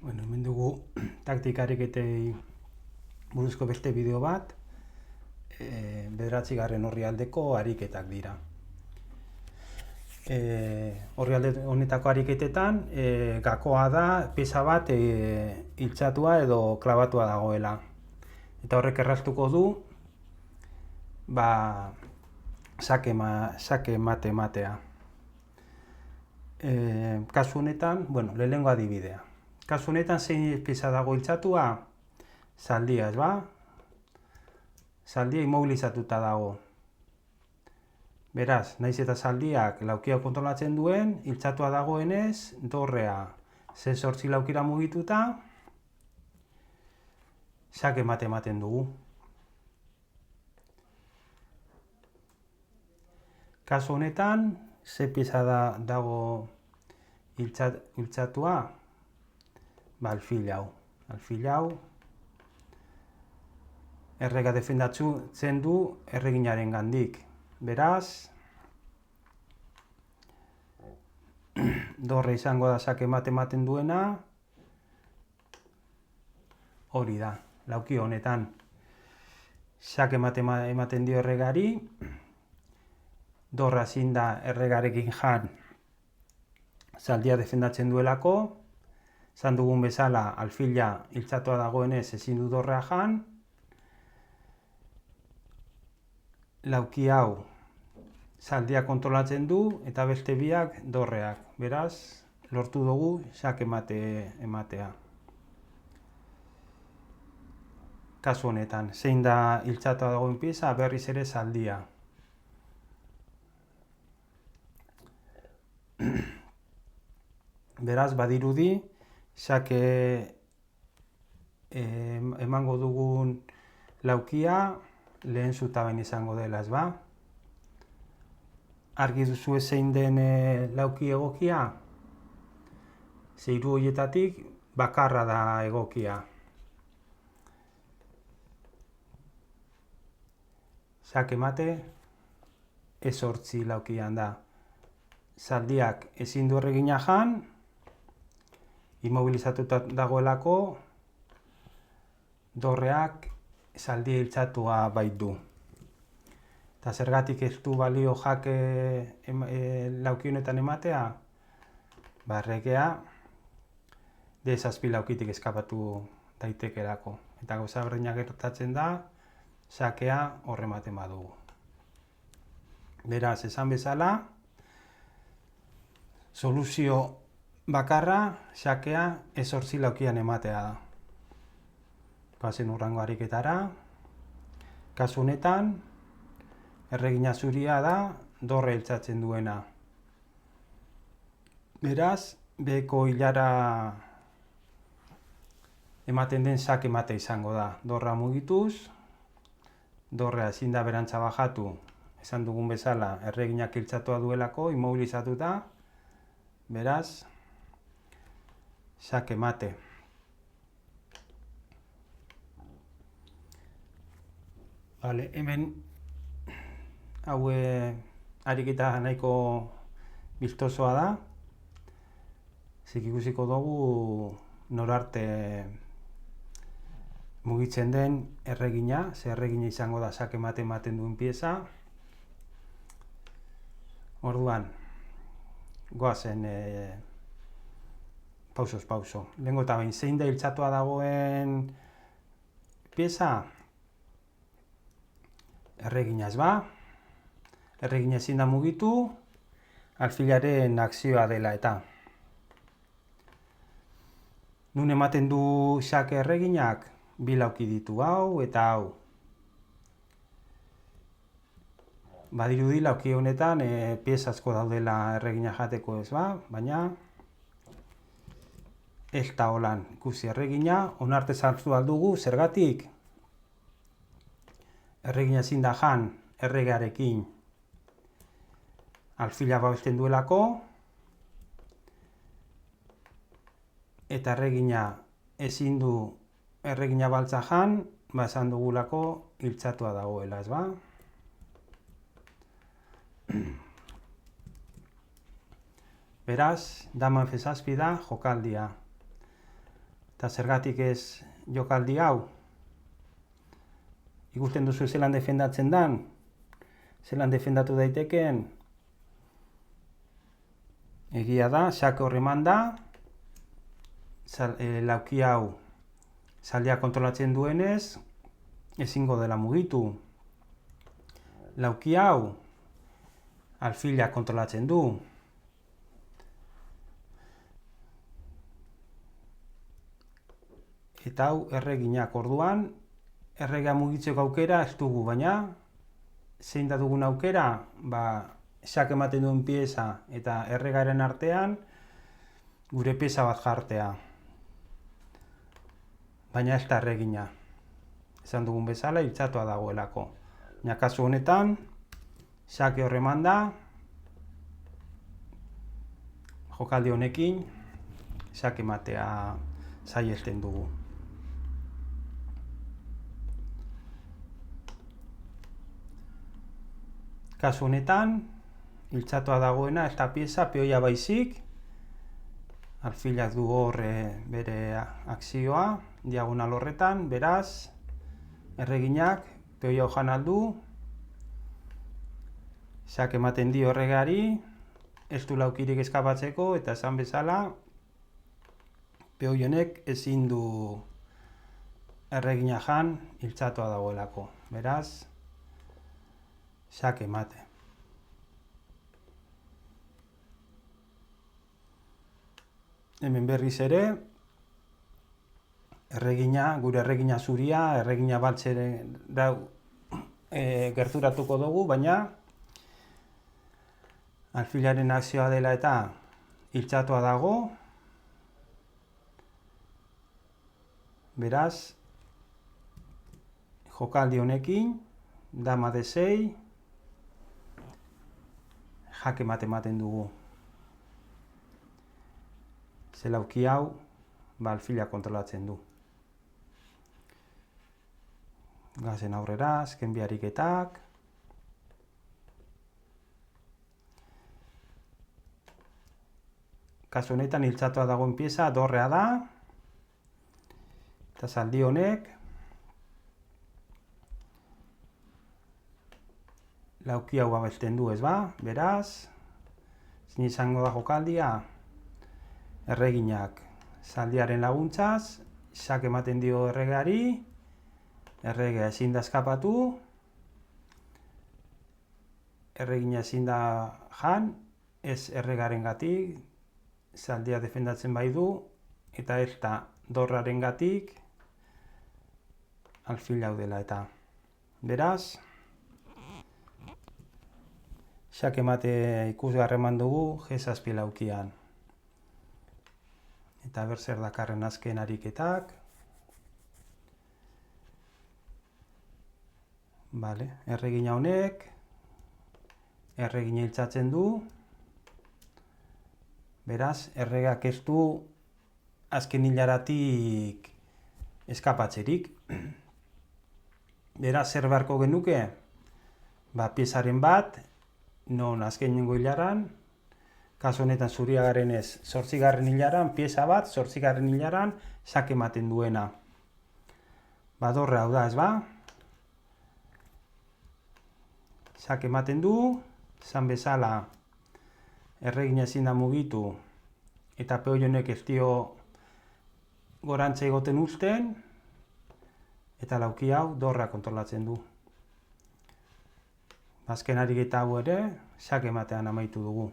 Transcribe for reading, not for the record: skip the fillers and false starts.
Bueno, hemen dugu taktikariketei buruzko beste bideo bat, bederatzigarren orrialdeko ariketak dira. Orrialde honetako ariketetan, gakoa da pieza bat iltzatua edo klabatua dagoela. Eta horrek erraztuko du, sake mate matea. Kasu honetan, lehenengo adibidea. Kasu honetan zein pieza dago iltzatua? Zaldia, ez ba? Zaldia immobilizatuta dago. Beraz, naiz eta zaldiak laukia kontrolatzen duen, iltzatua dagoenez, dorrea ze-zortzi laukira mugituta, sake mate ematen dugu. Kasu honetan, ze pieza dago iltzatua? Alfil hau. Alfil hau errega defendatzen du erreginaren gandik. Beraz, dorre izango da sake mate ematen duena, hori da, lauki honetan. Sake mate ematen dio erregari, dorra ezin da erregarekin jan zaldia defendatzen duelako, zan dugun bezala alfila iltzatua dagoenez ezin du dorrea jan, lauki hau zaldia kontrolatzen du eta beste biak dorreak. Beraz, lortu dugu sake mate ematea. Kasu honetan, zein da iltzatua dagoen pieza? Berriz ere zaldia. Beraz, badirudi, sake emango dugun laukia lehen zutaben izango dela, ez ba? Argi duzu zein den lauki egokia? Ze hiru horietatik bakarra da egokia. Sake mate, ez-zortzi laukian da. Zaldiak ezin du erregina jan, immobilizatuta dagoelako, dorreak zaldia iltzatua baitu. Eta zergatik ez du balio jake lauki honetan ematea? Erregea zazpi laukitik eskapatu daitekelako. Eta gauza berdina gertatzen da, sakea horre ematen badugu. Beraz, esan bezala, soluzio bakarra sakea ez-zortzi laukian ematea da. Pasen hurrengo ariketara. Kasu honetan, erregina zuria da dorre iltzatzen duena. Beraz, beheko hilara ematen den sake mate izango da. Dorra mugituz, dorrea ezin da berantza bajatu, esan dugun bezala, erreginak iltzatua duelako, immobilizatuta. Beraz, sake mate. Hemen hau ariketa nahiko biztosoa da. Ikusiko dugu norarte mugitzen den erregina, ze erregina izango da sake mate ematen duen pieza. Orduan, goazen pausoz pauso. Lehengo eta behin, zein da iltzatua dagoen pieza? Erregina, ez ba? Erregina ezin da mugitu, alfilaren akzioa dela eta. Nun ematen du sake erreginak? Bi lauki ditu, hau eta hau. Badirudi lauki honetan pieza asko daudela erregina jateko, ez ba? Baina ez da holan. Ikusi erregina, onarte sartu aldugu, zergatik? Erregina ezin da jan erregearekin alfila babesten duelako, eta erregina ezin du erregina baltza jan, esan dugulako iltzatua dagoela, ez ba? Beraz, dama F7 da jokaldia. Eta zergatik ez jokaldi hau? Ikusten duzu zelan defendatzen dan? Zelan defendatu daitekeen? Egia da, xake hor eman da, lauki hau zaldia kontrolatzen duenez, ezingo dela mugitu. Lauki hau alfila kontrolatzen du. Eta hau erreginak, orduan, erregea mugitzeko aukera ez dugu, baina zein da dugun aukera, xake ematen duen pieza eta erregaren artean gure pieza bat jartea. Baina ez da erregina. Esan dugun bezala, iltzatua dagoelako. Baina kasu honetan, xake hor eman da, jokaldi honekin, xake ematea saihesten dugu. Kasu honetan, iltzatua dagoena ez da pieza, peoia baizik, alfilak du hor bere akzioa, diagonal horretan, beraz, erreginak peoia hojan aldu, xake ematen dio erregari, ez du laukirik eskapatzeko, eta esan bezala, peoi honek ezin du erregina jan, iltzatua dagoelako. Beraz, xake emate. Hemen berriz ere, gure erregina zuria, erregina baltzere gerturatuko dugu, baina alfilaren akzioa dela eta iltzatua dago. Beraz, jokaldi honekin, dama D6, jake mate ematen dugu. Zelauki hau, alfila kontrolatzen du. Gazen aurrera, azken bi ariketak. Kasu honetan iltzatua dagoen pieza dorrea da. Eta zaldi honek lauki hau babesten du, ez ba? Beraz, zin izango da jokaldia, erreginak zaldiaren laguntzaz, xake ematen dio erregeari, erregea ezin da eskapatu, erregina ezin da jan, ez erregaren gatik, zaldia defendatzen bai du, eta ez da dorraren gatik, alfil hau dela eta. Beraz, xake emate ikusgarri eman dugu G7 laukian. Eta ber zer dakarren azken ariketak. Erregina honek, erregina iltzatzen du. Beraz, erregak ez du azken hilaratik eskapatzerik. Beraz, zer beharko genuke? Piezaren bat, non azken nengo hilaran, kasu honetan zuria garen ez, 8. hilaran, pieza bat, 8. hilaran, xake ematen duena. Dorre hau da, ez ba? Xake ematen du, zan bezala, erregina ezin da mugitu, eta peoi honek ez dio gorantza egoten uzten, eta lauki hau dorra kontrolatzen du. Azken ariketa hau ere, xake ematean amaitu dugu.